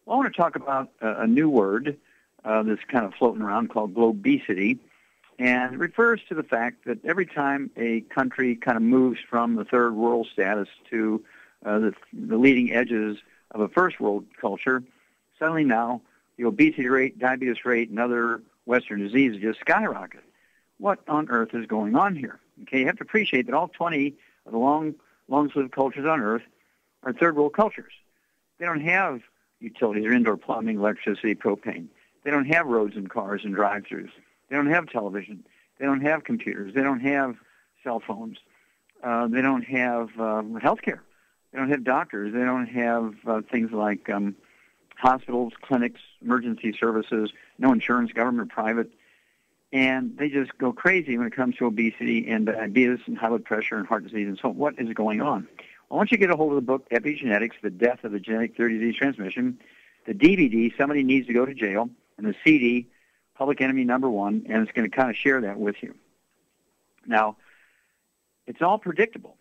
Well, I want to talk about a new word that's kind of floating around called globesity, and it refers to the fact that every time a country kind of moves from the third world status to the leading edges of a first world culture, suddenly now the obesity rate, diabetes rate, and other Western diseases just skyrocket. What on earth is going on here? Okay, you have to appreciate that all 20 of the long-lived cultures on Earth are third world cultures. They don't have utilities or indoor plumbing, electricity, propane. They don't have roads and cars and drive-thrus. They don't have television. They don't have computers. They don't have cell phones. They don't have health care. They don't have doctors. They don't have things like hospitals, clinics, emergency services, no insurance, government, private. And they just go crazy when it comes to obesity and diabetes and high blood pressure and heart disease and so on. What is going on? Well, once you get a hold of the book, Epigenetics, The Death of the Genetic Theory of Disease Transmission, the DVD, Somebody Needs to Go to Jail, and the CD, Public Enemy #1, and it's going to kind of share that with you. Now, it's all predictable.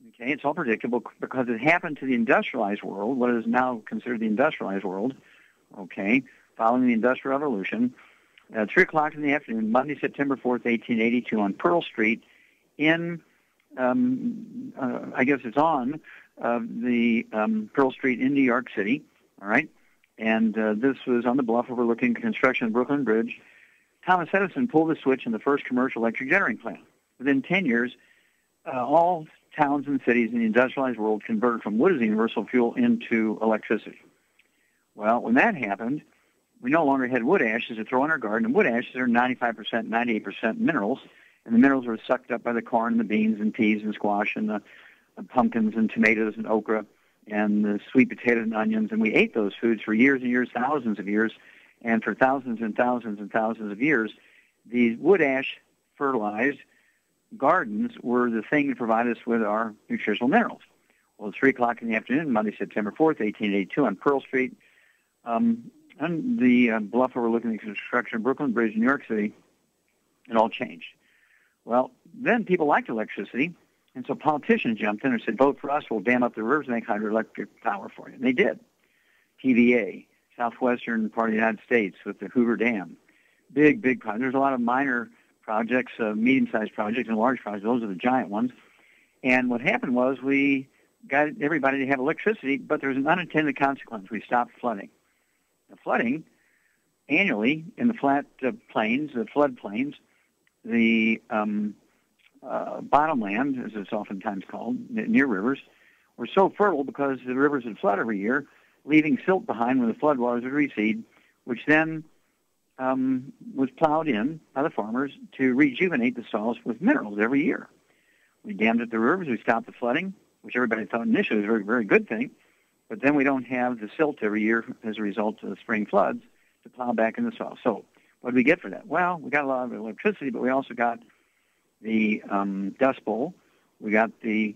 Okay, it's all predictable because it happened to the industrialized world, what is now considered the industrialized world, okay, following the Industrial Revolution, 3 o'clock in the afternoon, Monday, September 4th, 1882, on Pearl Street in, I guess it's on the Pearl Street in New York City, all right? And this was on the bluff overlooking construction of Brooklyn Bridge. Thomas Edison pulled the switch in the first commercial electric generating plant. Within 10 years, all towns and cities in the industrialized world converted from wood as the universal fuel into electricity. Well, when that happened, we no longer had wood ashes to throw in our garden, and wood ashes are 95%, 98% minerals, and the minerals were sucked up by the corn and the beans and peas and squash and the pumpkins and tomatoes and okra and the sweet potatoes and onions, and we ate those foods for years and years, thousands of years, and for thousands and thousands and thousands of years, these wood ash fertilized gardens were the thing that provided us with our nutritional minerals. Well, at 3 o'clock in the afternoon, Monday, September 4th, 1882, on Pearl Street, on the bluff overlooking the construction of Brooklyn Bridge in New York City, it all changed. Well, then people liked electricity, and so politicians jumped in and said, vote for us, we'll dam up the rivers and make hydroelectric power for you. And they did. TVA, southwestern part of the United States with the Hoover Dam. Big projects. There's a lot of minor projects, medium-sized projects and large projects. Those are the giant ones. And what happened was we got everybody to have electricity, but there was an unintended consequence. We stopped flooding. The flooding, annually, in the flat plains, the flood plains, the bottomland, as it's oftentimes called, near rivers, were so fertile because the rivers would flood every year, leaving silt behind when the floodwaters would recede, which then was plowed in by the farmers to rejuvenate the soils with minerals every year. We dammed up the rivers, we stopped the flooding, which everybody thought initially was a very, very good thing, but then we don't have the silt every year as a result of the spring floods to plow back in the soil. So what did we get for that? Well, we got a lot of electricity, but we also got the Dust Bowl. We got the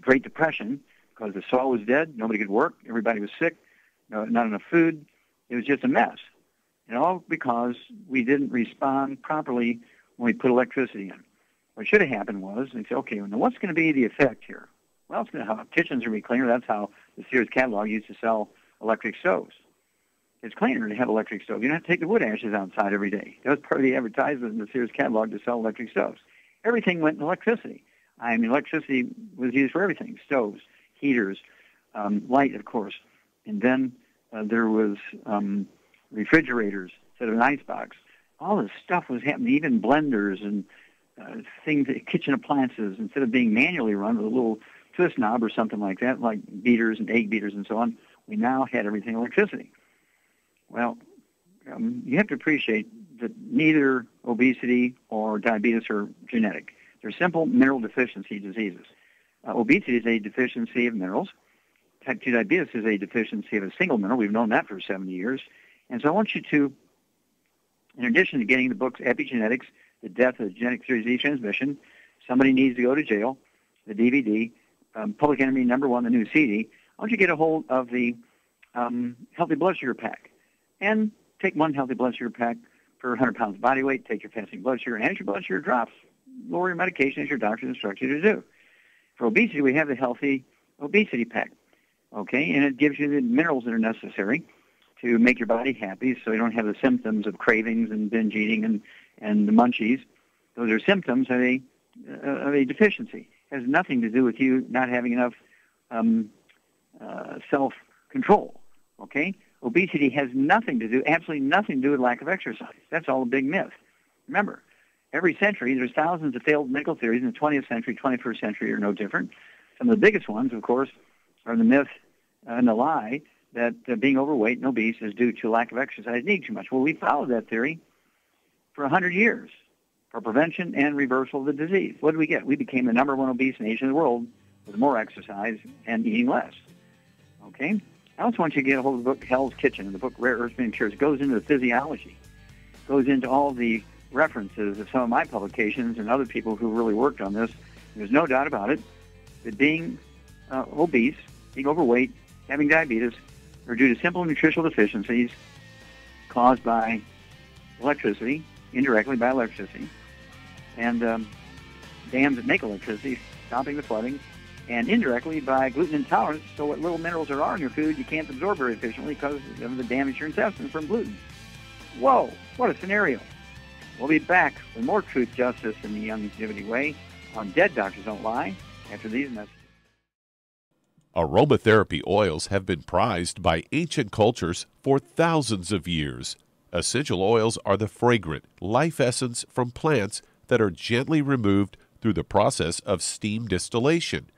Great Depression because the soil was dead. Nobody could work. Everybody was sick. Not enough food. It was just a mess. And all because we didn't respond properly when we put electricity in. What should have happened was, they said, okay, now what's going to be the effect here? Well, it's going to how kitchens are going to be cleaner. That's how the Sears catalog used to sell electric stoves. It's cleaner to have electric stoves. You don't have to take the wood ashes outside every day. That was part of the advertisement in the Sears catalog to sell electric stoves. Everything went in electricity. I mean, electricity was used for everything, stoves, heaters, light, of course. And then there was refrigerators instead of an icebox. All this stuff was happening, even blenders and things, kitchen appliances, instead of being manually run with a little twist knob or something like that, like beaters and egg beaters and so on, we now had everything electricity. Well, you have to appreciate that neither obesity or diabetes are genetic. They're simple mineral deficiency diseases. Obesity is a deficiency of minerals. Type 2 diabetes is a deficiency of a single mineral. We've known that for 70 years. And so I want you to, in addition to getting the books Epigenetics, The Death of the Genetic Theory of Disease Transmission, Somebody Needs to Go to Jail, the DVD, Public Enemy #1, the new CD, I want you to get a hold of the Healthy Blood Sugar Pack. And take one healthy blood sugar pack per 100 pounds of body weight. Take your fasting blood sugar, and as your blood sugar drops, lower your medication as your doctor instructs you to do. For obesity, we have the Healthy Obesity Pack. okay? And it gives you the minerals that are necessary to make your body happy so you don't have the symptoms of cravings and binge eating and the munchies. Those are symptoms of a deficiency. It has nothing to do with you not having enough self-control, okay? Obesity has absolutely nothing to do with lack of exercise. That's all a big myth. Remember, every century there's thousands of failed medical theories. In the 20th century, 21st century are no different. Some of the biggest ones, of course, are the myth and the lie that being overweight and obese is due to lack of exercise and eating too much. Well, we followed that theory for 100 years for prevention and reversal of the disease. What did we get? We became the number one obese nation in the world with more exercise and eating less. Okay? I also want you to get a hold of the book Hell's Kitchen and the book Rare Earths and Cures. It goes into the physiology, goes into all the references of some of my publications and other people who really worked on this. There's no doubt about it that being obese, being overweight, having diabetes are due to simple nutritional deficiencies caused by electricity, indirectly by electricity, and dams that make electricity, stopping the flooding, and indirectly by gluten intolerance. So what little minerals there are in your food you can't absorb very efficiently because of the damage to your intestines from gluten. Whoa, what a scenario. We'll be back with more truth, justice, and the longevity way on Dead Doctors Don't Lie after these messages. Aromatherapy oils have been prized by ancient cultures for thousands of years. Essential oils are the fragrant life essence from plants that are gently removed through the process of steam distillation.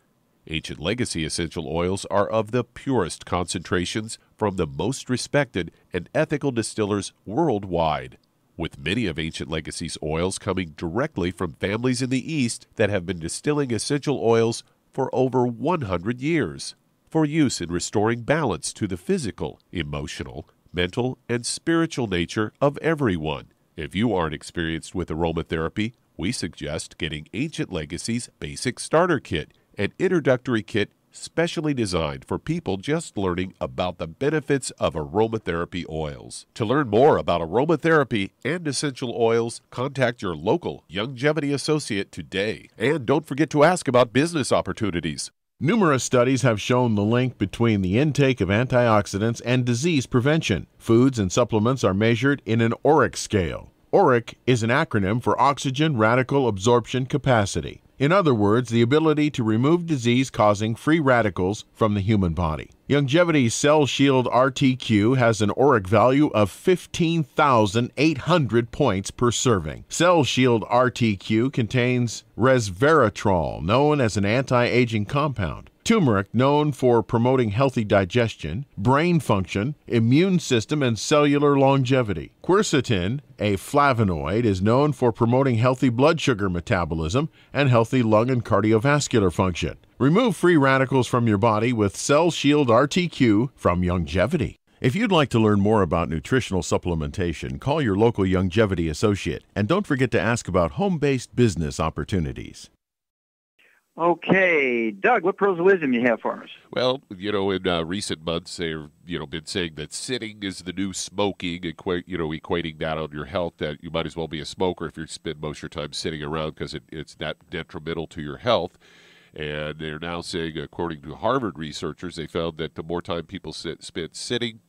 Ancient legacy essential oils are of the purest concentrations from the most respected and ethical distillers worldwide, with many of Ancient Legacy's oils coming directly from families in the East that have been distilling essential oils for over 100 years, for use in restoring balance to the physical, emotional, mental, and spiritual nature of everyone. If you aren't experienced with aromatherapy, we suggest getting Ancient Legacy's Basic Starter Kit, an introductory kit specially designed for people just learning about the benefits of aromatherapy oils. To learn more about aromatherapy and essential oils, contact your local longevity associate today. And don't forget to ask about business opportunities. Numerous studies have shown the link between the intake of antioxidants and disease prevention. Foods and supplements are measured in an ORAC scale. ORAC is an acronym for Oxygen Radical Absorption Capacity. In other words, the ability to remove disease-causing free radicals from the human body. Longevity's Cell Shield RTQ has an ORAC value of 15,800 points per serving. Cell Shield RTQ contains resveratrol, known as an anti-aging compound, turmeric, known for promoting healthy digestion, brain function, immune system, and cellular longevity. Quercetin, a flavonoid, is known for promoting healthy blood sugar metabolism and healthy lung and cardiovascular function. Remove free radicals from your body with Cell Shield RTQ from Longevity. If you'd like to learn more about nutritional supplementation, call your local Longevity associate, and don't forget to ask about home-based business opportunities. Okay, Doug, what pearls of wisdom you have for us? Well, in recent months, they've, been saying that sitting is the new smoking, equating that on your health, that you might as well be a smoker if you spend most of your time sitting around because it's that detrimental to your health. And they're now saying, according to Harvard researchers, they found that the more time people spent sitting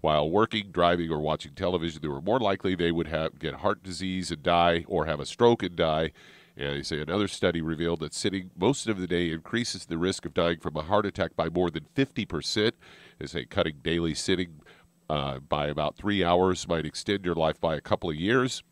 while working, driving, or watching television, they were more likely they would get heart disease and die or have a stroke and die. And they say another study revealed that sitting most of the day increases the risk of dying from a heart attack by more than 50%. They say cutting daily sitting by about 3 hours might extend your life by a couple of years.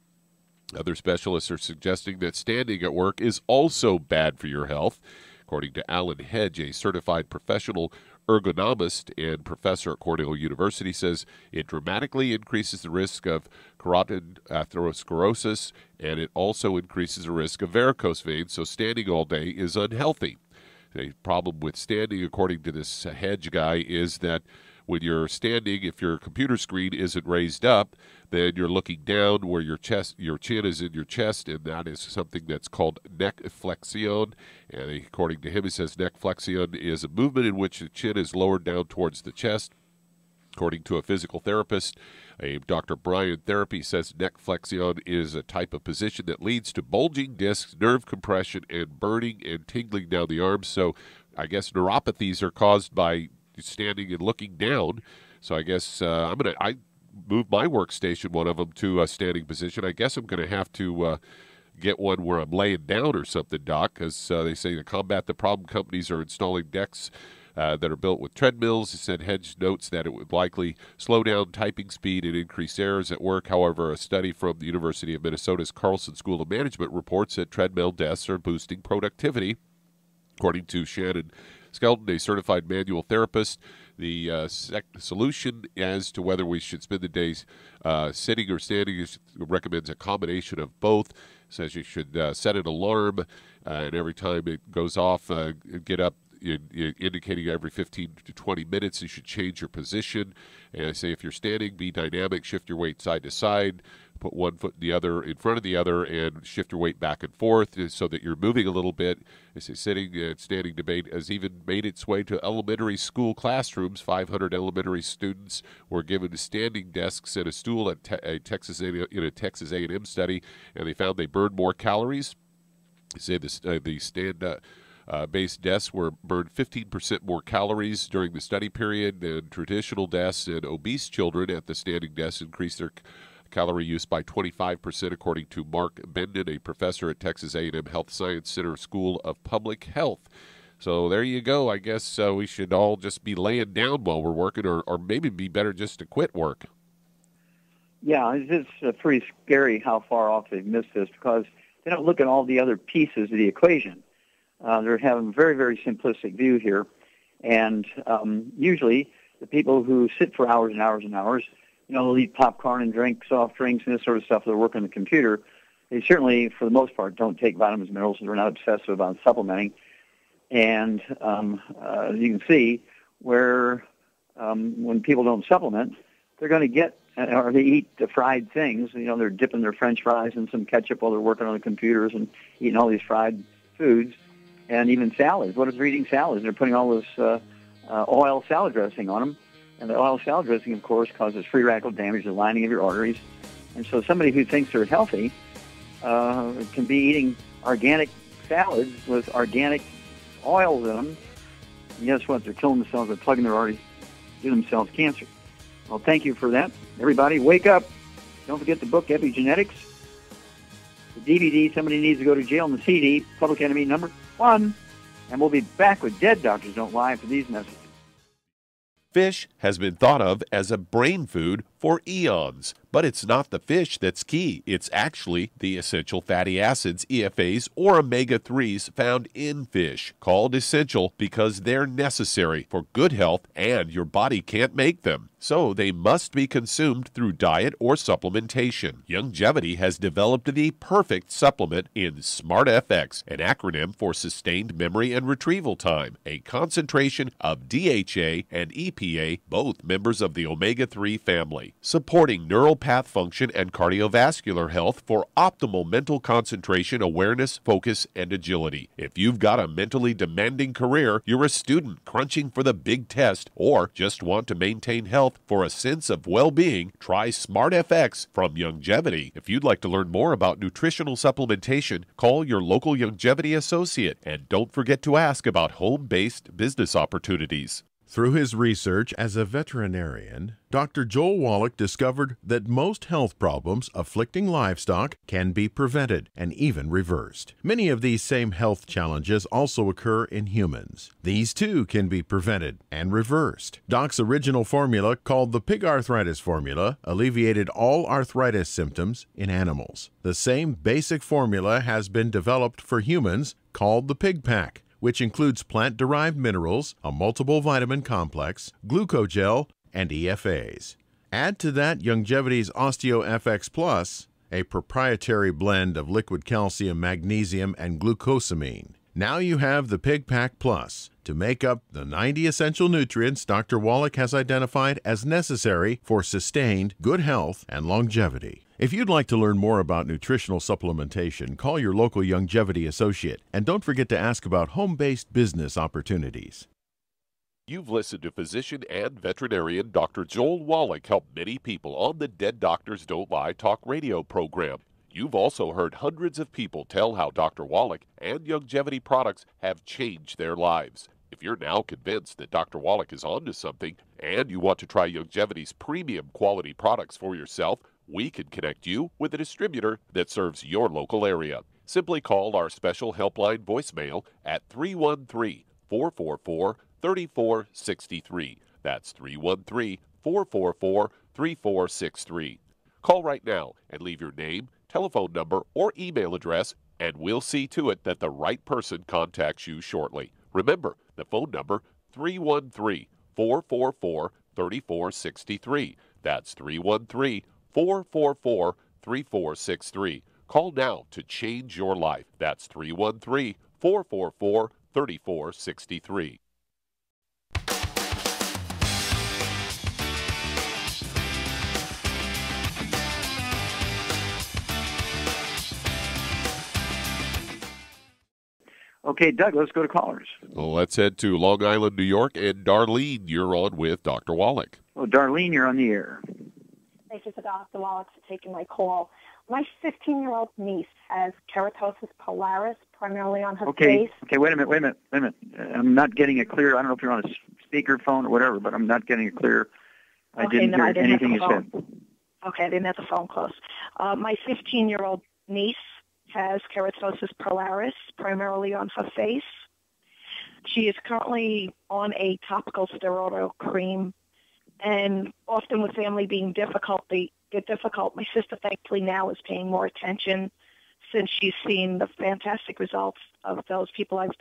Other specialists are suggesting that standing at work is also bad for your health. According to Alan Hedge, a certified professional ergonomist and professor at Cornell University, says it dramatically increases the risk of carotid atherosclerosis, and it also increases the risk of varicose veins, so standing all day is unhealthy. The problem with standing, according to this Hedge guy, is that when you're standing, if your computer screen isn't raised up, then you're looking down where your chin is in your chest, and that is something that's called neck flexion. And according to him, he says neck flexion is a movement in which the chin is lowered down towards the chest. According to a physical therapist, Dr. Brian Therapy says neck flexion is a type of position that leads to bulging discs, nerve compression, and burning and tingling down the arms. So I guess neuropathies are caused by standing and looking down. So I guess I moved my workstation, one of them, to a standing position. I guess I'm going to have to get one where I'm laying down or something, Doc, because they say to combat the problem, companies are installing decks that are built with treadmills. He said Hedge notes that it would likely slow down typing speed and increase errors at work. However, a study from the University of Minnesota's Carlson School of Management reports that treadmill desks are boosting productivity. According to Shannon Skelton, a certified manual therapist, the solution as to whether we should spend the days sitting or standing recommends a combination of both. Says you should set an alarm, and every time it goes off, get up, indicating every 15 to 20 minutes you should change your position. And I say if you're standing, be dynamic, shift your weight side to side, put one foot in front of the other, and shift your weight back and forth so that you're moving a little bit. I say sitting and standing debate has even made its way to elementary school classrooms. 500 elementary students were given standing desks and a stool in a Texas A&M study, and they found they burned more calories. They say the stand-based desks burned 15% more calories during the study period than traditional desks, and obese children at the standing desks increased their calorie use by 25%, according to Mark Bendon, a professor at Texas A&M Health Science Center School of Public Health. So there you go. I guess we should all just be laying down while we're working, or maybe be better just to quit work. Yeah, it's pretty scary how far off they've missed this, because they don't look at all the other pieces of the equation. They're having a very, very simplistic view here. And usually the people who sit for hours and hours and hours, they'll eat popcorn and drink soft drinks and this sort of stuff. They'll work on the computer. They certainly, for the most part, don't take vitamins and minerals. They're not obsessive about supplementing. And you can see where when people don't supplement, they're going to get, or they eat the fried things. They're dipping their French fries in some ketchup while they're working on the computers and eating all these fried foods, and even salads. What if they're eating salads? They're putting all this oil salad dressing on them. And the oil salad dressing, of course, causes free radical damage to the lining of your arteries. And so somebody who thinks they're healthy can be eating organic salads with organic oils in them. And guess what? They're killing themselves. They're plugging their arteries, giving themselves cancer. Well, thank you for that. Everybody, wake up. Don't forget the book, Epigenetics. The DVD, Somebody Needs to Go to Jail, and the CD, Public Enemy #1. And we'll be back with Dead Doctors Don't Lie for these messages. Fish has been thought of as a brain food for eons, but it's not the fish that's key. It's actually the essential fatty acids, EFAs, or omega-3s found in fish, called essential because they're necessary for good health and your body can't make them. So they must be consumed through diet or supplementation. Youngevity has developed the perfect supplement in SmartFX, an acronym for Sustained Memory and Retrieval Time, a concentration of DHA and EPA, both members of the omega-3 family, supporting neural path function and cardiovascular health for optimal mental concentration, awareness, focus, and agility. If you've got a mentally demanding career, you're a student crunching for the big test, or just want to maintain health for a sense of well-being, try SmartFX from Youngevity. If you'd like to learn more about nutritional supplementation, call your local Youngevity associate, and don't forget to ask about home-based business opportunities. Through his research as a veterinarian, Dr. Joel Wallach discovered that most health problems afflicting livestock can be prevented and even reversed. Many of these same health challenges also occur in humans. These too can be prevented and reversed. Doc's original formula, called the pig arthritis formula, alleviated all arthritis symptoms in animals. The same basic formula has been developed for humans, called the Pig Pack, which includes plant-derived minerals, a multiple vitamin complex, glucogel, and EFAs. Add to that Youngevity's OsteoFX Plus, a proprietary blend of liquid calcium, magnesium, and glucosamine. Now you have the Pig Pack Plus to make up the 90 essential nutrients Dr. Wallach has identified as necessary for sustained good health and longevity. If you'd like to learn more about nutritional supplementation, call your local Youngevity associate, and don't forget to ask about home-based business opportunities. You've listened to physician and veterinarian Dr. Joel Wallach help many people on the Dead Doctors Don't Lie talk radio program. You've also heard hundreds of people tell how Dr. Wallach and Youngevity products have changed their lives. If you're now convinced that Dr. Wallach is onto something and you want to try Youngevity's premium quality products for yourself, we can connect you with a distributor that serves your local area. Simply call our special helpline voicemail at 313-444-3463. That's 313-444-3463. Call right now and leave your name, telephone number, or email address, and we'll see to it that the right person contacts you shortly. Remember, the phone number, 313-444-3463. That's 313-444-3463. Call now to change your life. That's 313-444-3463. Okay, Doug, let's go to callers. Well, let's head to Long Island, New York, and Darlene, you're on with Dr. Wallach. Oh, Darlene, you're on the air. Thank you to Dr. Wallach for taking my call. My 15-year-old niece has keratosis pilaris, primarily on her face. Okay, wait a minute. I'm not getting it clear. I don't know if you're on a speakerphone or whatever, but I'm not getting it clear. I didn't hear anything you said. Okay, I didn't have the phone close. My 15-year-old niece has keratosis pilaris, primarily on her face. She is currently on a topical steroid oil cream, and often with family being difficult, my sister thankfully now is paying more attention since she's seen the fantastic results of those people lives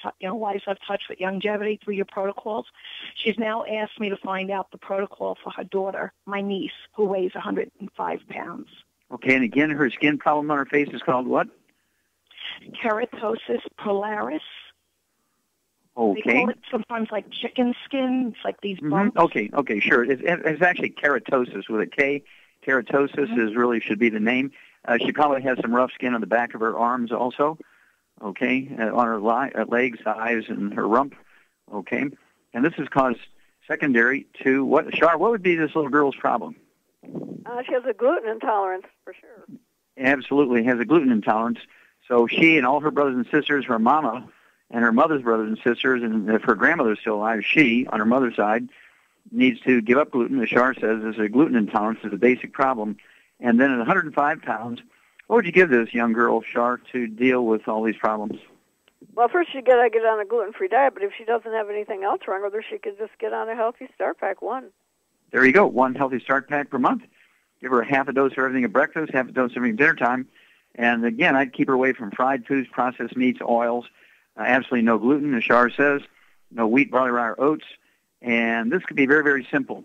I've touched with Youngevity through your protocols. She's now asked me to find out the protocol for her daughter, my niece, who weighs 105 pounds. Okay, and again, her skin problem on her face is called what? Keratosis pilaris. Okay. They call it sometimes like chicken skin. It's like these bumps. Okay, sure. It's actually keratosis with a K. Keratosis should be the name. She probably has some rough skin on the back of her arms also. Okay, on her legs, thighs, and her rump. Okay, and this is caused secondary to what? Shar, what would be this little girl's problem? She has a gluten intolerance for sure. Absolutely, has a gluten intolerance. So she and all her brothers and sisters, her mama and her mother's brothers and sisters, and if her grandmother's still alive, she, on her mother's side, needs to give up gluten. As Shar says, is a gluten intolerance is a basic problem. And then at 105 pounds, what would you give this young girl, Shar, to deal with all these problems? Well, first she got to get on a gluten-free diet, but if she doesn't have anything else wrong with her, she could just get on a Healthy Start Pack 1. There you go, 1 Healthy Start Pack per month. Give her half a dose of everything at breakfast, half a dose of everything at dinner time. And again, I'd keep her away from fried foods, processed meats, oils, absolutely no gluten, as Shar says, no wheat, barley, rye, or oats. And this could be very, very simple.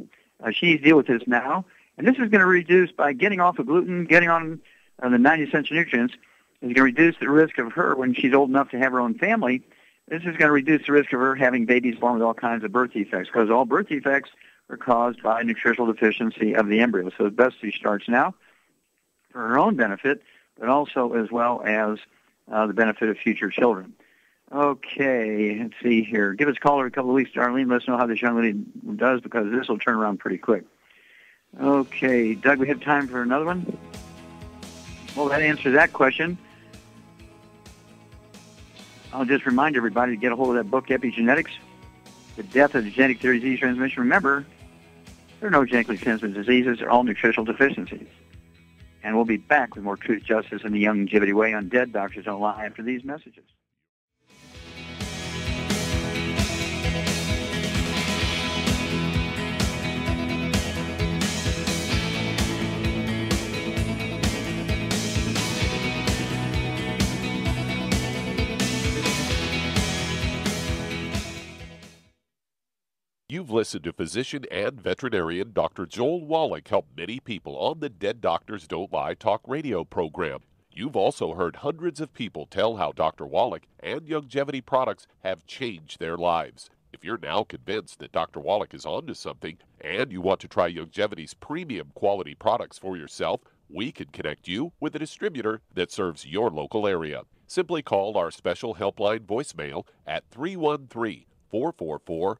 She needs to deal with this now. And this is going to reduce, by getting off of gluten, getting on the 90 essential nutrients, is going to reduce the risk of her, when she's old enough to have her own family, this is going to reduce the risk of her having babies born with all kinds of birth defects, because all birth defects are caused by nutritional deficiency of the embryo. So it's best she starts now for her own benefit, but also as well as the benefit of future children. Okay, let's see here. Give us a call every couple of weeks, Darlene. Let us know how this young lady does, because this will turn around pretty quick. Okay, Doug, we have time for another one? Well, that answers that question. I'll just remind everybody to get a hold of that book, Epigenetics, The Death of the Genetic Theory of Disease Transmission. Remember, there are no genetically transmitted diseases. They're all nutritional deficiencies. And we'll be back with more Truth, Justice, and the Youngevity Way on Dead Doctors Don't Lie after these messages. You've listened to physician and veterinarian Dr. Joel Wallach help many people on the Dead Doctors Don't Lie talk radio program. You've also heard hundreds of people tell how Dr. Wallach and Youngevity products have changed their lives. If you're now convinced that Dr. Wallach is onto something and you want to try Youngevity's premium quality products for yourself, we can connect you with a distributor that serves your local area. Simply call our special helpline voicemail at 313-444-3463.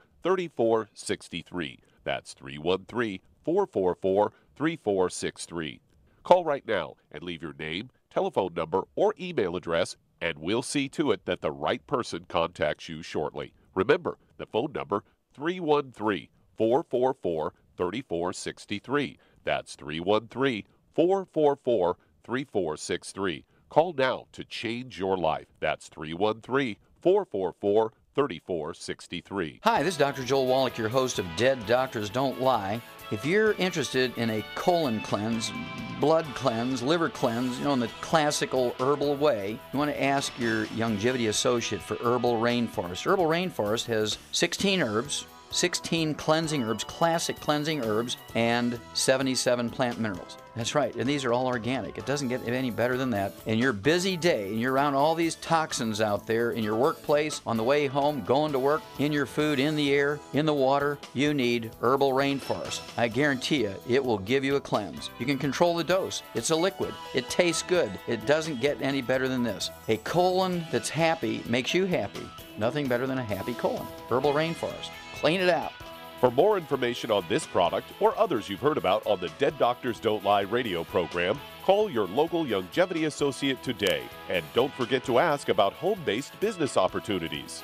That's 313-444-3463. Call right now and leave your name, telephone number, or email address, and we'll see to it that the right person contacts you shortly. Remember, the phone number, 313-444-3463. That's 313-444-3463. Call now to change your life. That's 313-444-3463. Hi, this is Dr. Joel Wallach, your host of Dead Doctors Don't Lie. If you're interested in a colon cleanse, blood cleanse, liver cleanse, in the classical herbal way, you want to ask your Longevity associate for Herbal Rainforest. Herbal Rainforest has 16 herbs, 16 cleansing herbs, classic cleansing herbs, and 77 plant minerals. That's right, and these are all organic. It doesn't get any better than that. In your busy day, and you're around all these toxins out there in your workplace, on the way home, going to work, in your food, in the air, in the water, you need Herbal Rainforest. I guarantee you, it will give you a cleanse. You can control the dose. It's a liquid. It tastes good. It doesn't get any better than this. A colon that's happy makes you happy. Nothing better than a happy colon. Herbal Rainforest. Clean it out. For more information on this product or others you've heard about on the Dead Doctors Don't Lie radio program, call your local Longevity associate today. And don't forget to ask about home-based business opportunities.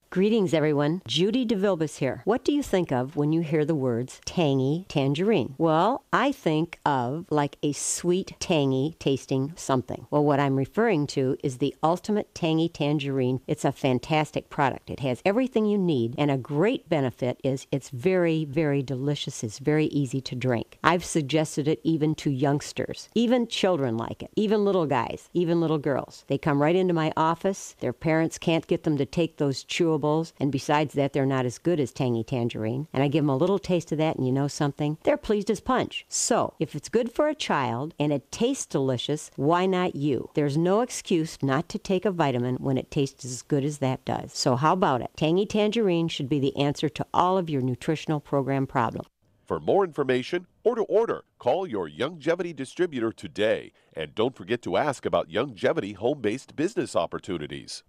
Greetings, everyone. Judy DeVilbus here. What do you think of when you hear the words tangy tangerine? Well, I think of like a sweet, tangy tasting something. Well, what I'm referring to is the ultimate tangy tangerine. It's a fantastic product. It has everything you need, and a great benefit is it's very, very delicious. It's very easy to drink. I've suggested it even to youngsters. Even children like it. Even little guys. Even little girls. They come right into my office. Their parents can't get them to take those chewables, and besides that, they're not as good as tangy tangerine. And I give them a little taste of that, and you know something? They're pleased as punch. So, if it's good for a child and it tastes delicious, why not you? There's no excuse not to take a vitamin when it tastes as good as that does. So how about it? Tangy tangerine should be the answer to all of your nutritional program problems. For more information or to order, call your Longevity distributor today. And don't forget to ask about Longevity home-based business opportunities.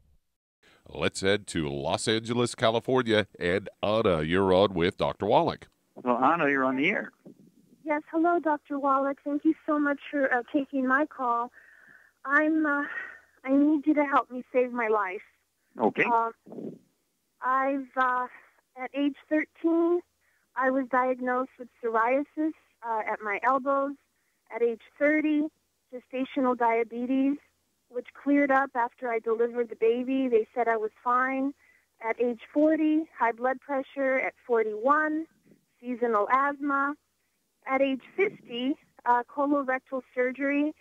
Let's head to Los Angeles, California, and Anna, you're on with Dr. Wallach. Well, Anna, you're on the air. Yes, hello, Dr. Wallach. Thank you so much for taking my call. I need you to help me save my life. Okay. At age 13, I was diagnosed with psoriasis at my elbows. At age 30, gestational diabetes, which cleared up after I delivered the baby. They said I was fine. At age 40, high blood pressure. At 41, seasonal asthma. At age 50, colorectal surgery.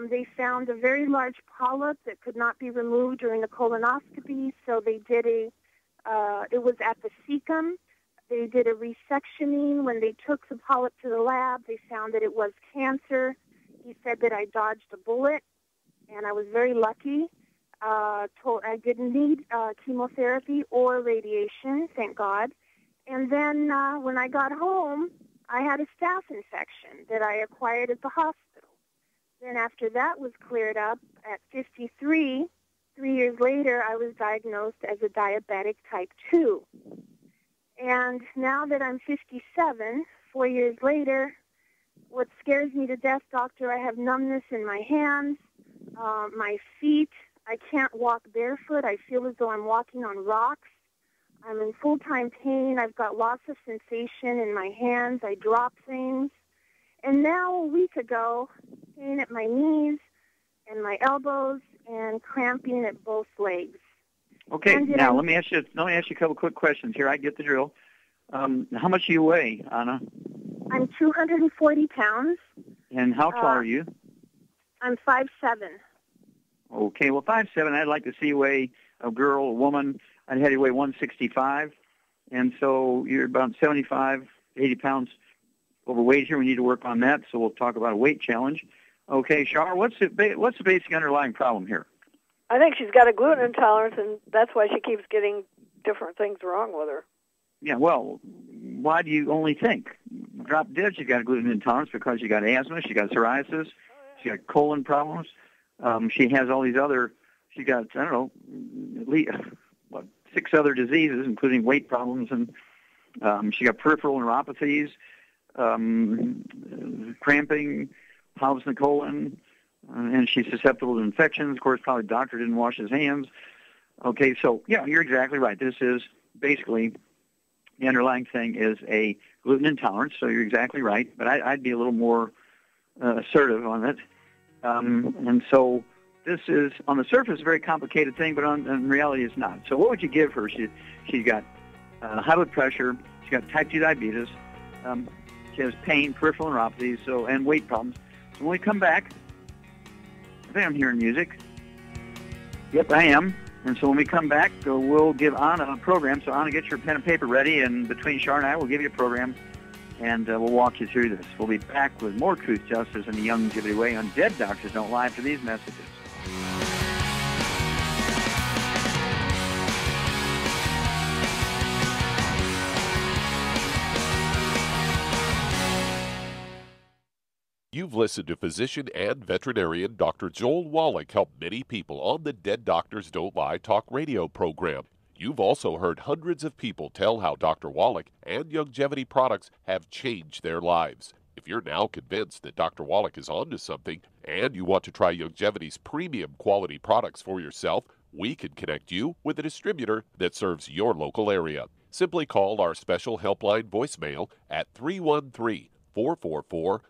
They found a very large polyp that could not be removed during a colonoscopy, so they did it was at the cecum. They did a resectioning. When they took the polyp to the lab, they found that it was cancer. He said that I dodged a bullet, and I was very lucky. I didn't need chemotherapy or radiation, thank God. And then when I got home, I had a staph infection that I acquired at the hospital. Then after that was cleared up, at 53, 3 years later, I was diagnosed as a diabetic type 2. And now that I'm 57, 4 years later, what scares me to death, doctor, I have numbness in my hands, my feet. I can't walk barefoot. I feel as though I'm walking on rocks. I'm in full-time pain. I've got lots of sensation in my hands. I drop things. And now, a week ago, pain at my knees and my elbows and cramping at both legs. Okay, now let me ask you a couple quick questions here. I get the drill. How much do you weigh, Anna? I'm 240 pounds. And how tall are you? I'm 5'7". Okay, well, 5'7", I'd like to see you weigh a girl, a woman. I'd have you weigh 165. And so you're about 75, 80 pounds overweight here. We need to work on that, so we'll talk about a weight challenge. Okay, Shar, what's the basic underlying problem here? I think she's got a gluten intolerance, and that's why she keeps getting different things wrong with her. Yeah, well, why do you only think? Drop dead, she's got a gluten intolerance because she got asthma, she got psoriasis, she got colon problems. She has all these other, she got, I don't know, at least, 6 other diseases, including weight problems, and she got peripheral neuropathies, cramping, polyps in the colon, and she's susceptible to infections. Of course, probably the doctor didn't wash his hands. Okay, so, yeah, you're exactly right. This is basically, the underlying thing is a gluten intolerance, so you're exactly right. But I'd be a little more assertive on it. And so this is, on the surface, a very complicated thing, but in reality it's not. So what would you give her? She's got high blood pressure, she's got type 2 diabetes, she has pain, peripheral neuropathies, and weight problems. So when we come back, I think I'm hearing music. Yep, I am. And so when we come back, we'll give Anna a program. So Anna, get your pen and paper ready, and between Char and I, we'll give you a program, and we'll walk you through this. We'll be back with more Truth, Justice, and the Longevity Way on Dead Doctors Don't Lie for these messages. You've listened to physician and veterinarian Dr. Joel Wallach help many people on the Dead Doctors Don't Lie talk radio program. You've also heard hundreds of people tell how Dr. Wallach and Longevity products have changed their lives. If you're now convinced that Dr. Wallach is onto something and you want to try Longevity's premium quality products for yourself, we can connect you with a distributor that serves your local area. Simply call our special helpline voicemail at 313-444-3463.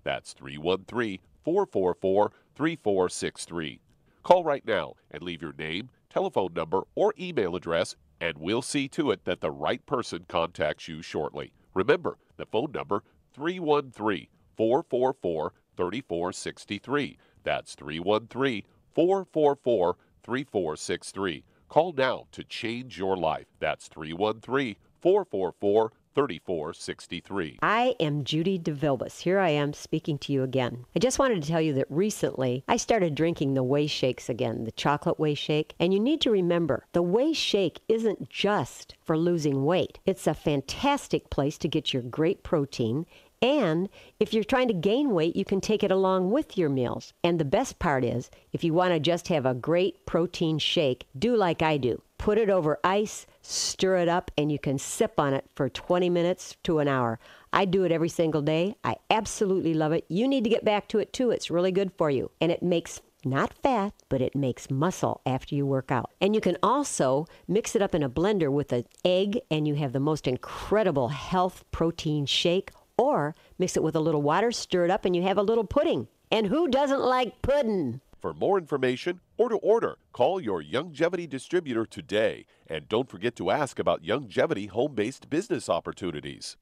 That's 313-444-3463. Call right now and leave your name, telephone number, or email address, and we'll see to it that the right person contacts you shortly. Remember, the phone number, 313-444-3463. That's 313-444-3463. Call now to change your life. That's 313-444-3463. 3463. I am Judy DeVilbus. Here I am speaking to you again. I just wanted to tell you that recently I started drinking the Whey Shakes again, the chocolate Whey Shake. And you need to remember, the Whey Shake isn't just for losing weight. It's a fantastic place to get your great protein. And if you're trying to gain weight, you can take it along with your meals. And the best part is, if you want to just have a great protein shake, do like I do. Put it over ice, stir it up, and you can sip on it for 20 minutes to an hour. I do it every single day. I absolutely love it. You need to get back to it too. It's really good for you. And it makes not fat, but it makes muscle after you work out. And you can also mix it up in a blender with an egg, and you have the most incredible health protein shake. Or mix it with a little water, stir it up, and you have a little pudding. And who doesn't like pudding? For more information or to order, call your Longevity distributor today. And don't forget to ask about Longevity home-based business opportunities.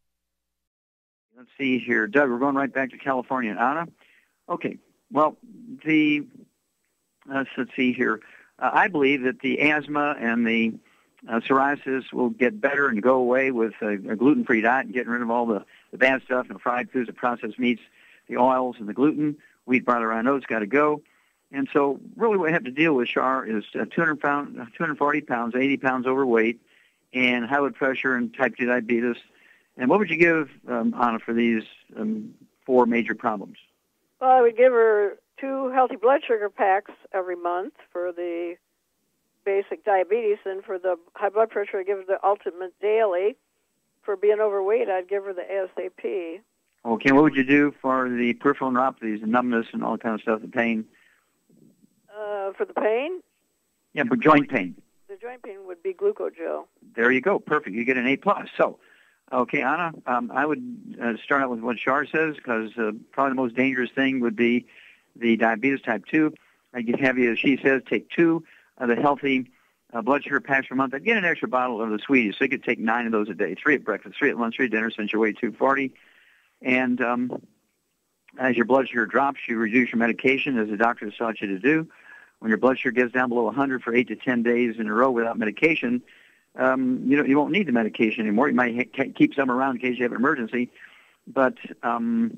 Let's see here. Doug, we're going right back to California. And Anna? Okay. Well, let's see here. I believe that the asthma and the psoriasis will get better and go away with a gluten-free diet and getting rid of all the bad stuff, the fried foods, the processed meats, the oils, and the gluten. Wheat, barley, rye, oats got to go. And so really what we have to deal with, Char, is 240 pounds, 80 pounds overweight, and high blood pressure and type 2 diabetes. And what would you give Anna for these 4 major problems? Well, I would give her 2 healthy blood sugar packs every month for the basic diabetes, and for the high blood pressure, I'd give her the Ultimate Daily. For being overweight, I'd give her the ASAP. Okay, what would you do for the peripheral neuropathies, the numbness and all that kind of stuff, the pain? For the pain? Yeah, but joint pain. The joint pain would be glucogel. There you go. Perfect. You get an A+. So, okay, Anna, I would start out with what Char says, because probably the most dangerous thing would be the diabetes type 2. I'd have you, as she says, take 2 of the healthy blood sugar packs per month. I'd get an extra bottle of the sweeties, so you could take 9 of those a day, 3 at breakfast, 3 at lunch, 3 at dinner, since you weigh 240. And as your blood sugar drops, you reduce your medication, as the doctor has taught you to do. When your blood sugar gets down below 100 for 8 to 10 days in a row without medication, you won't need the medication anymore. You might keep some around in case you have an emergency, but you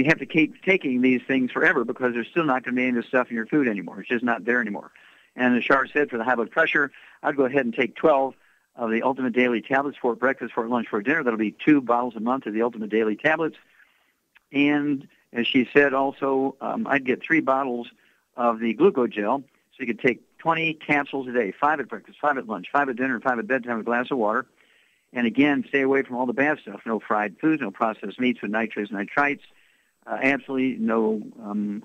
have to keep taking these things forever, because there's still not going to be any of this stuff in your food anymore. It's just not there anymore. And as Char said, for the high blood pressure, I'd go ahead and take 12 of the Ultimate Daily tablets for breakfast, for lunch, for dinner. That'll be 2 bottles a month of the Ultimate Daily tablets. And as she said also, I'd get 3 bottles of the glucogel, so you could take 20 capsules a day, 5 at breakfast, 5 at lunch, 5 at dinner, and 5 at bedtime with a glass of water. And again, stay away from all the bad stuff. No fried foods, no processed meats with nitrates and nitrites. absolutely no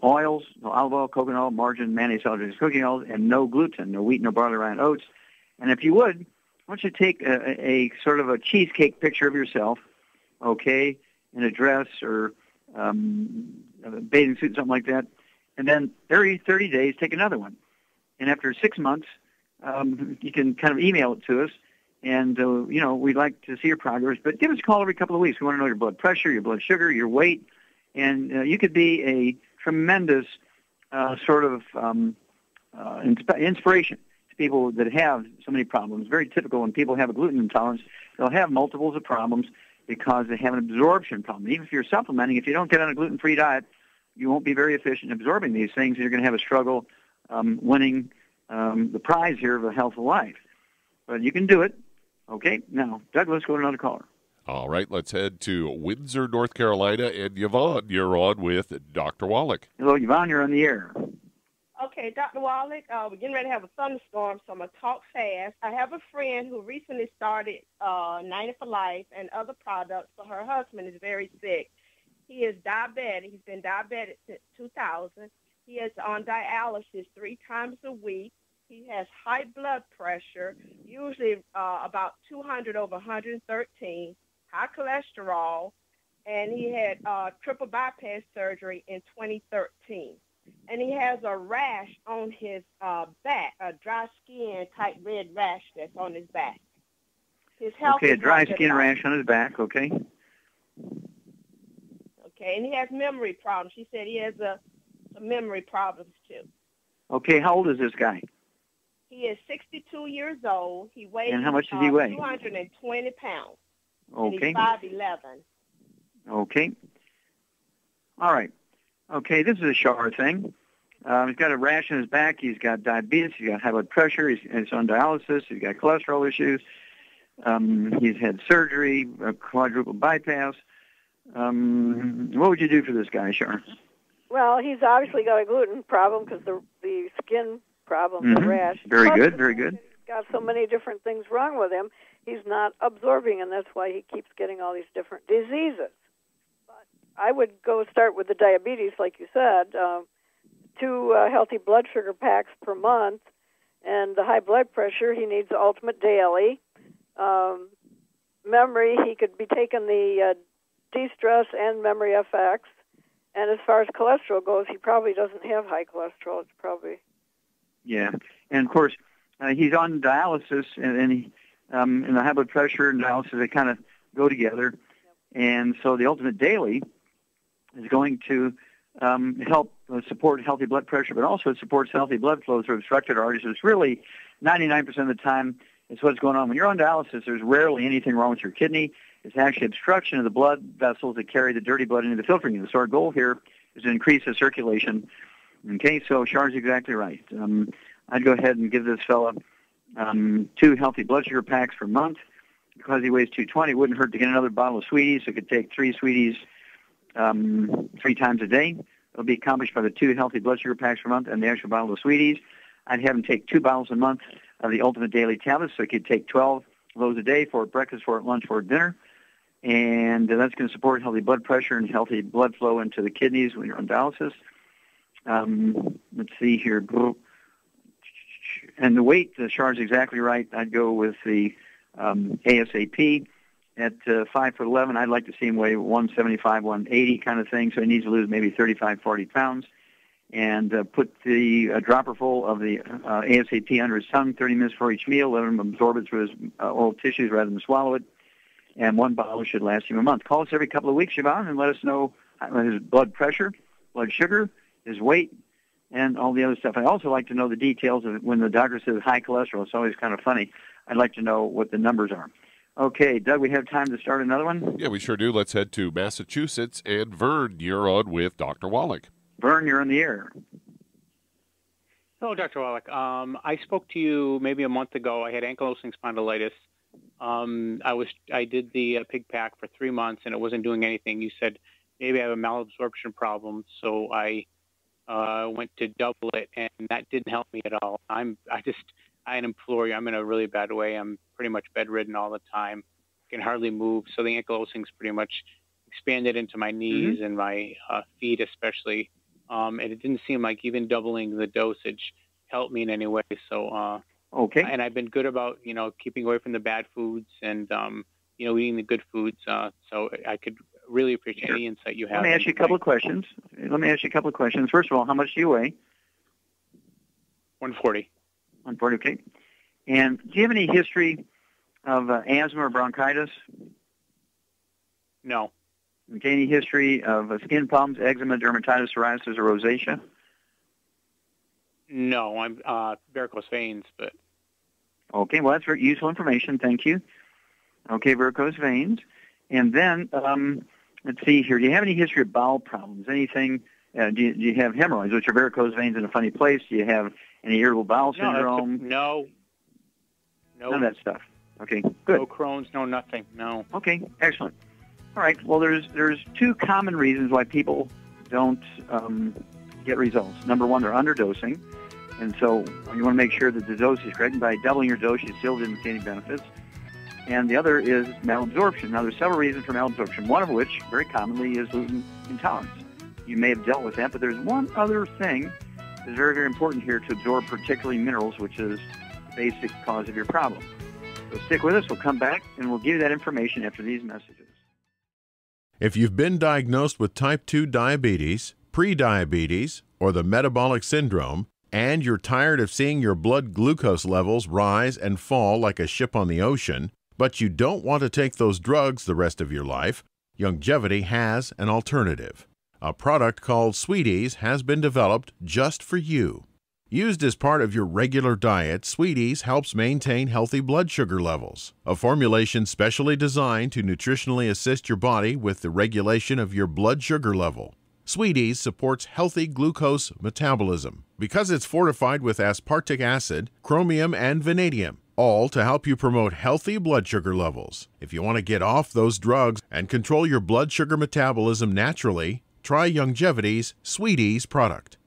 oils, no olive oil, coconut oil, margarine, mayonnaise, celery, cooking oil, and no gluten, no wheat, no barley, rye, and oats. And if you would, I want you to take a sort of a cheesecake picture of yourself, okay, in a dress or a bathing suit, something like that, and then every 30 days take another one. And after 6 months, you can kind of email it to us, and, we'd like to see your progress. But give us a call every couple of weeks. We want to know your blood pressure, your blood sugar, your weight, and you could be a tremendous sort of inspiration to people that have so many problems. Very typical when people have a gluten intolerance, they'll have multiples of problems because they have an absorption problem. Even if you're supplementing, if you don't get on a gluten-free diet, you won't be very efficient in absorbing these things, and you're going to have a struggle winning the prize here of a healthful life. But you can do it. Okay, now, Doug, let's go to another caller. All right, let's head to Windsor, North Carolina, and Yvonne, you're on with Dr. Wallach. Hello, Yvonne, you're on the air. Okay, Dr. Wallach, we're getting ready to have a thunderstorm, so I'm going to talk fast. I have a friend who recently started 90 for Life and other products, but her husband is very sick. He is diabetic. He's been diabetic since 2000. He is on dialysis 3 times a week. He has high blood pressure, usually about 200 over 113, high cholesterol, and he had triple bypass surgery in 2013. And he has a rash on his back, a dry skin type red rash that's on his back. His health okay, a dry skin rash on his back, okay. Okay, and he has memory problems. She said he has some memory problems too. Okay, how old is this guy? He is 62 years old. He weighs and how much does he weigh? 220 pounds. Okay. And he's 5'11". Okay. All right. Okay, this is a Shar thing. He's got a rash on his back. He's got diabetes. He's got high blood pressure. He's on dialysis. He's got cholesterol issues. He's had surgery, a quadruple bypass. What would you do for this guy, Shar? Well, he's obviously got a gluten problem because the skin problem, the rash. Very Plus, good, very good. He's got so many different things wrong with him. He's not absorbing, and that's why he keeps getting all these different diseases. But I would go start with the diabetes, like you said, 2 healthy blood sugar packs per month, and the high blood pressure, he needs the Ultimate Daily. Memory, he could be taking the De-Stress and Memory FX. And as far as cholesterol goes, he probably doesn't have high cholesterol. It's probably... Yeah, and of course, he's on dialysis, and he, and the high blood pressure and dialysis, they kind of go together. And so the Ultimate Daily is going to help support healthy blood pressure, but also it supports healthy blood flow through obstructed arteries. So it's really 99% of the time it's what's going on. When you're on dialysis, there's rarely anything wrong with your kidney. It's actually obstruction of the blood vessels that carry the dirty blood into the filtering unit. So our goal here is to increase the circulation. Okay, so Char's exactly right. I'd go ahead and give this fella 2 healthy blood sugar packs per month. Because he weighs 220, it wouldn't hurt to get another bottle of Sweeties. So it could take 3 Sweeties 3 times a day. It'll be accomplished by the 2 healthy blood sugar packs per month and the extra bottle of Sweeties. I'd have him take 2 bottles a month of the Ultimate Daily tablets, so he could take 12 of those a day, for breakfast, for lunch, for dinner. And that's going to support healthy blood pressure and healthy blood flow into the kidneys when you're on dialysis. Let's see here. And the weight, Char's exactly right. I'd go with the ASAP at 5'11". I'd like to see him weigh 175, 180 kind of thing. So he needs to lose maybe 35, 40 pounds. And put the dropper full of the ASAP under his tongue 30 minutes before each meal. Let him absorb it through his oral tissues rather than swallow it. And 1 bottle should last him a month. Call us every couple of weeks, Siobhan, and let us know his blood pressure, blood sugar, his weight, and all the other stuff. I also like to know the details of when the doctor says high cholesterol. It's always kind of funny. I'd like to know what the numbers are. Okay, Doug, we have time to start another one? Yeah, we sure do. Let's head to Massachusetts. And Vern, you're on with Dr. Wallach. Vern, you're on the air. Hello, Dr. Wallach. I spoke to you maybe a month ago. I had ankylosing spondylitis. I did the pig pack for 3 months, and it wasn't doing anything. You said maybe I have a malabsorption problem, so I went to double it, and that didn't help me at all. I implore you. I'm in a really bad way. I'm pretty much bedridden all the time. Can hardly move. So the ankylosing's pretty much expanded into my knees and my feet especially. And it didn't seem like even doubling the dosage helped me in any way. So, okay. And I've been good about, keeping away from the bad foods and, eating the good foods. So I could really appreciate any insight you have. Let me ask you a couple of questions. First of all, how much do you weigh? 140. 140, okay. And do you have any history of asthma or bronchitis? No. Okay, any history of skin problems, eczema, dermatitis, psoriasis, or rosacea? No, I'm varicose veins, but... Okay, well, that's very useful information. Thank you. Okay, varicose veins. And then, let's see here. Do you have any history of bowel problems? Anything? Do you have hemorrhoids, which are varicose veins in a funny place? Do you have any irritable bowel syndrome? No. None of that stuff. Okay, good. No Crohn's, no nothing, no. Okay, excellent. All right, well, there's two common reasons why people don't get results. Number one, they're underdosing, and so you want to make sure that the dose is correct. And by doubling your dose, you still didn't see any benefits. And the other is malabsorption. Now, there's several reasons for malabsorption, one of which, very commonly, is gluten intolerance. You may have dealt with that, but there's one other thing that's very, very important here to absorb, particularly minerals, which is the basic cause of your problem. So stick with us. We'll come back, and we'll give you that information after these messages. If you've been diagnosed with type 2 diabetes, prediabetes, or the metabolic syndrome, and you're tired of seeing your blood glucose levels rise and fall like a ship on the ocean, but you don't want to take those drugs the rest of your life, Youngevity has an alternative. A product called Sweeties has been developed just for you. Used as part of your regular diet, Sweeties helps maintain healthy blood sugar levels, a formulation specially designed to nutritionally assist your body with the regulation of your blood sugar level. Sweeties supports healthy glucose metabolism because it's fortified with aspartic acid, chromium, and vanadium, all to help you promote healthy blood sugar levels. If you want to get off those drugs and control your blood sugar metabolism naturally, try Youngevity's Sweeties product.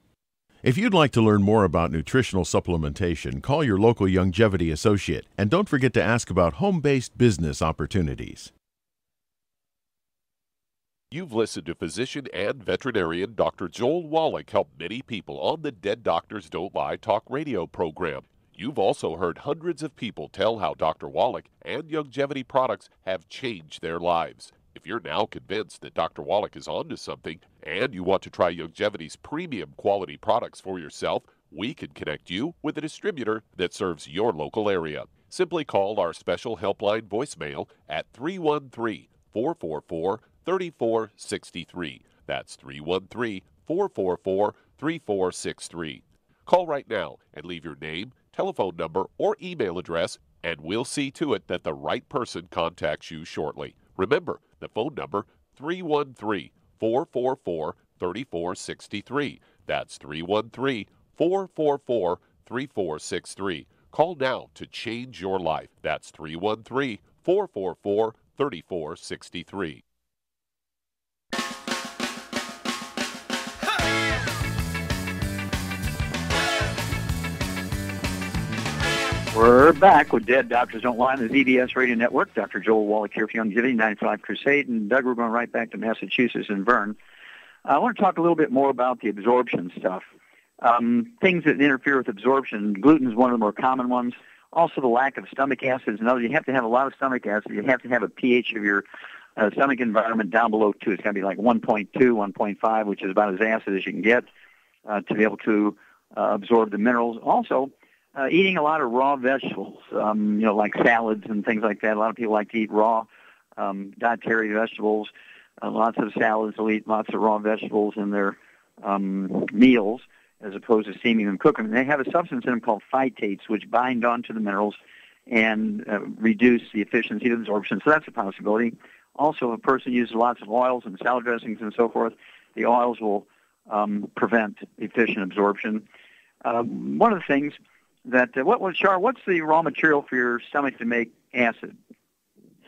If you'd like to learn more about nutritional supplementation, call your local Youngevity associate, and don't forget to ask about home-based business opportunities. You've listened to physician and veterinarian Dr. Joel Wallach help many people on the Dead Doctors Don't Lie talk radio program. You've also heard hundreds of people tell how Dr. Wallach and Youngevity products have changed their lives. If you're now convinced that Dr. Wallach is onto something and you want to try Youngevity's premium quality products for yourself, we can connect you with a distributor that serves your local area. Simply call our special helpline voicemail at 313-444-3463. That's 313-444-3463. Call right now and leave your name, telephone number, or email address, and we'll see to it that the right person contacts you shortly. Remember, the phone number, 313-444-3463. That's 313-444-3463. Call now to change your life. That's 313-444-3463. We're back with Dead Doctors Don't Lie on the ZBS Radio Network. Dr. Joel Wallach here for Youngevity, 95 Crusade. And Doug, we're going right back to Massachusetts and Vern. I want to talk a little bit more about the absorption stuff. Things that interfere with absorption. Gluten is one of the more common ones. Also, the lack of stomach acid is another. You have to have a lot of stomach acid. You have to have a pH of your stomach environment down below 2. It's got to be like 1.2, 1.5, which is about as acid as you can get to be able to absorb the minerals. Also, eating a lot of raw vegetables, like salads and things like that. A lot of people like to eat raw dietary vegetables. Lots of salads will eat lots of raw vegetables in their meals as opposed to steaming them, cooking them. They have a substance in them called phytates, which bind onto the minerals and reduce the efficiency of absorption. So that's a possibility. Also, if a person uses lots of oils and salad dressings and so forth, the oils will prevent efficient absorption. One of the things that what's the raw material for your stomach to make acid?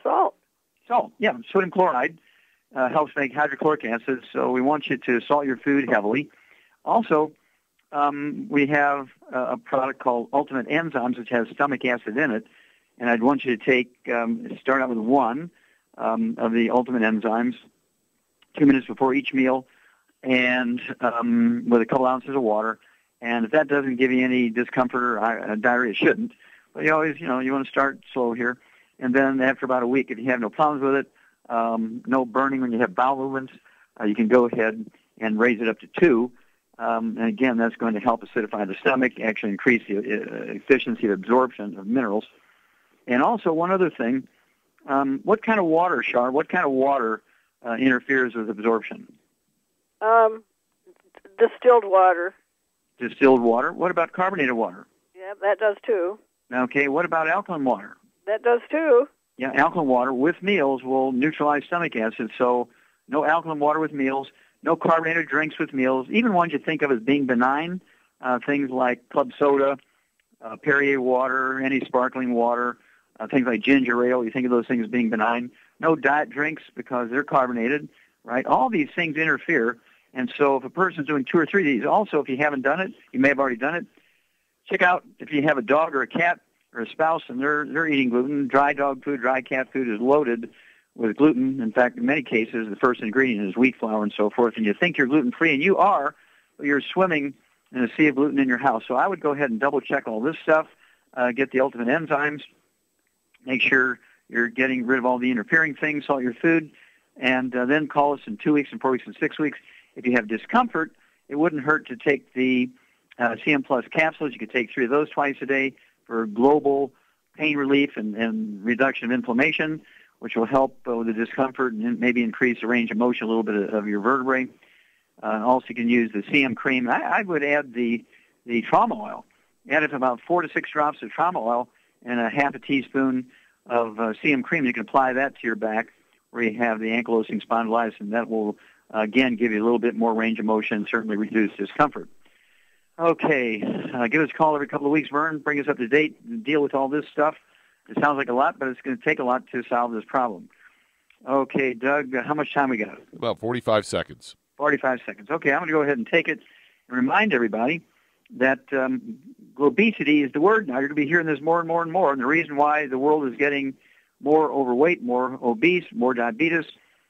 Salt. Salt, yeah. Sodium chloride helps make hydrochloric acid, so we want you to salt your food heavily. Also, we have a product called Ultimate Enzymes, which has stomach acid in it, and I'd want you to take, start out with one of the Ultimate Enzymes, 2 minutes before each meal, and with a couple ounces of water. And if that doesn't give you any discomfort or diarrhea, it shouldn't. But you always, you want to start slow here. And then after about a week, if you have no problems with it, no burning when you have bowel movements, you can go ahead and raise it up to 2. And again, that's going to help acidify the stomach, actually increase the efficiency of absorption of minerals. And also one other thing, what kind of water, Shar, interferes with absorption? Distilled water. Distilled water. What about carbonated water? Yeah, that does too. Okay, what about alkaline water? That does too. Yeah, alkaline water with meals will neutralize stomach acid, so no alkaline water with meals, no carbonated drinks with meals, even ones you think of as being benign, things like club soda, Perrier water, any sparkling water, things like ginger ale, you think of those things as being benign. No diet drinks because they're carbonated, right? All these things interfere, and so if a person's doing 2 or 3 of these, also if you haven't done it, you may have already done it, check out if you have a dog or a cat or a spouse and they're eating gluten. Dry dog food, dry cat food is loaded with gluten. In fact, in many cases, the first ingredient is wheat flour and so forth, and you think you're gluten-free, and you are, but you're swimming in a sea of gluten in your house. So I would go ahead and double-check all this stuff, get the ultimate enzymes, make sure you're getting rid of all the interfering things, salt your food, and then call us in 2 weeks and 4 weeks and 6 weeks. If you have discomfort, it wouldn't hurt to take the CM Plus capsules. You could take 3 of those twice a day for global pain relief and reduction of inflammation, which will help with the discomfort and maybe increase the range of motion a little bit of your vertebrae. Also, you can use the CM cream. I would add the trauma oil. Add it about 4 to 6 drops of trauma oil and a half a teaspoon of CM cream. You can apply that to your back where you have the ankylosing spondylitis, and that will, again, give you a little bit more range of motion and certainly reduce discomfort. Okay, give us a call every couple of weeks, Vern. Bring us up to date and deal with all this stuff. It sounds like a lot, but it's going to take a lot to solve this problem. Okay, Doug, how much time we got? About 45 seconds. 45 seconds. Okay, I'm going to go ahead and take it and remind everybody that obesity is the word now. You're going to be hearing this more and more and more. And the reason why the world is getting more overweight, more obese, more diabetes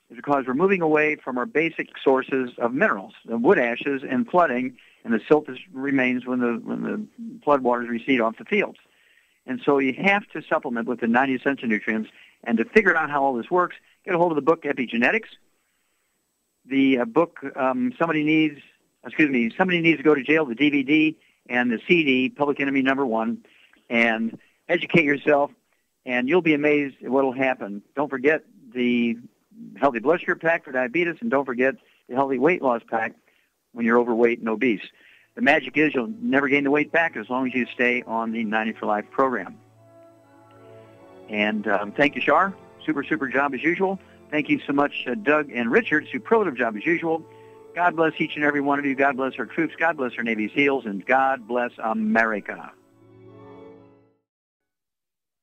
is because we're moving away from our basic sources of minerals, the wood ashes and flooding, and the silt remains when the flood waters recede off the fields. And so you have to supplement with the 90 essential nutrients. And to figure out how all this works, get a hold of the book Epigenetics. The book Somebody Needs to Go to Jail, the DVD, and the CD, Public Enemy #1, and educate yourself, and you'll be amazed at what will happen. Don't forget the Healthy Blood Sugar Pack for diabetes, and don't forget the Healthy Weight Loss Pack when you're overweight and obese. The magic is you'll never gain the weight back as long as you stay on the 90 for Life program. And thank you, Shar. Super job as usual. Thank you so much, Doug and Richard. Superlative job as usual. God bless each and every one of you. God bless our troops. God bless our Navy SEALs. And God bless America.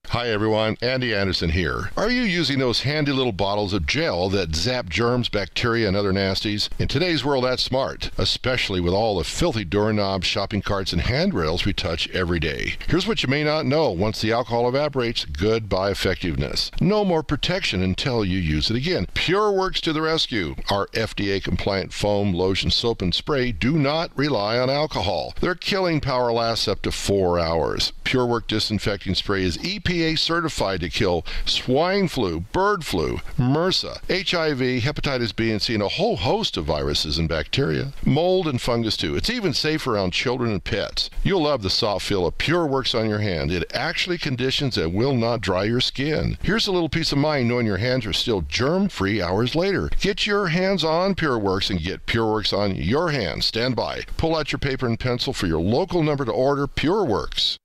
Hi everyone, Andy Anderson here. Are you using those handy little bottles of gel that zap germs, bacteria, and other nasties? In today's world, that's smart, especially with all the filthy doorknobs, shopping carts, and handrails we touch every day. Here's what you may not know. Once the alcohol evaporates, goodbye effectiveness. No more protection until you use it again. PureWorks to the rescue. Our FDA-compliant foam, lotion, soap, and spray do not rely on alcohol. Their killing power lasts up to 4 hours. PureWorks disinfecting spray is EPA certified to kill swine flu, bird flu, MRSA, HIV, hepatitis B and C, and a whole host of viruses and bacteria. Mold and fungus too. It's even safe around children and pets. You'll love the soft feel of PureWorks on your hand. It actually conditions and will not dry your skin. Here's a little peace of mind knowing your hands are still germ-free hours later. Get your hands on PureWorks and get PureWorks on your hands. Stand by. Pull out your paper and pencil for your local number to order PureWorks.